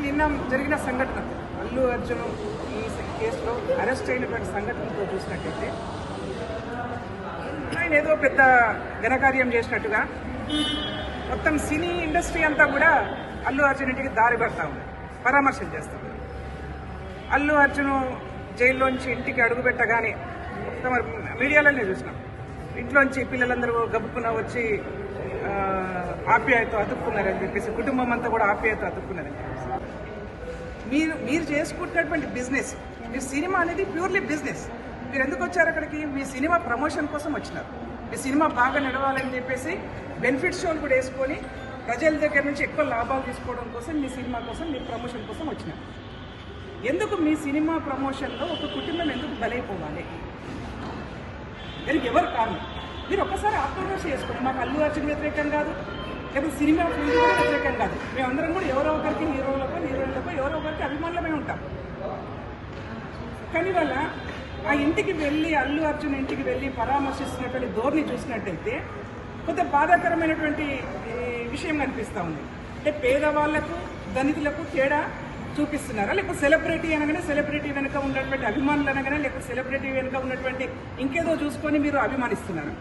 నిన్న జరిగిన సంఘటన అల్లు అర్జున్ ఈ కేసులో అరెస్ట్ అయినటువంటి సంఘటనతో చూసినట్టయితే ఆయన ఏదో పెద్ద ఘనకార్యం చేసినట్టుగా మొత్తం సినీ ఇండస్ట్రీ అంతా కూడా అల్లు అర్జున్ ఇంటికి దారి పడతా ఉంది, పరామర్శలు చేస్తారు. అల్లు అర్జున్ జైల్లోంచి ఇంటికి అడుగుపెట్టగానే మొత్తం మీడియాలోనే చూసినాం, ఇంట్లోంచి పిల్లలందరూ గబుక్కున వచ్చి ఆప్యాయత అతుక్కున్నారని చెప్పేసి, కుటుంబం అంతా కూడా ఆప్యాయత అతుక్కున్నారని చెప్పేసి. మీరు చేసుకుంటున్నటువంటి బిజినెస్, మీ సినిమా అనేది ప్యూర్లీ బిజినెస్. మీరు ఎందుకు వచ్చారు అక్కడికి? మీ సినిమా ప్రమోషన్ కోసం వచ్చినారు. మీ సినిమా బాగా నడవాలని చెప్పేసి బెనిఫిట్ షోలు కూడా వేసుకొని ప్రజల దగ్గర నుంచి ఎక్కువ లాభాలు తీసుకోవడం కోసం, మీ సినిమా కోసం, మీ ప్రమోషన్ కోసం వచ్చినారు. ఎందుకు మీ సినిమా ప్రమోషన్లో ఒక కుటుంబం ఎందుకు బలైపోవాలి? దానికి ఎవరు కారణం? మీరు ఒక్కసారి ఆత్మవిమర్శ చేసుకోండి. మాకు అల్లు అర్జున్ వ్యతిరేకం కాదు, లేదా సినిమా ఫీల్డ్ కూడా వ్యతిరేకం కాదు. మేమందరం కూడా ఎవరో ఒకరికి, హీరోలకు హీరోయిన్లకు ఎవరో ఒకరికి అభిమానులమే ఉంటాం. కానీ వాళ్ళ ఆ ఇంటికి వెళ్ళి, అల్లు అర్జున్ ఇంటికి వెళ్ళి పరామర్శిస్తున్నటువంటి ధోరణి చూసినట్టయితే కొంత బాధాకరమైనటువంటి విషయం కనిపిస్తూ ఉంది. అంటే పేదవాళ్లకు ధనికులకు తేడా చూపిస్తున్నారా? లేకపోతే సెలబ్రిటీ అనగానే సెలబ్రిటీ వెనుక ఉన్నటువంటి అభిమానులు అనగానే, లేకపోతే సెలబ్రిటీ వెనుక ఉన్నటువంటి ఇంకేదో చూసుకొని మీరు అభిమానిస్తున్నారా?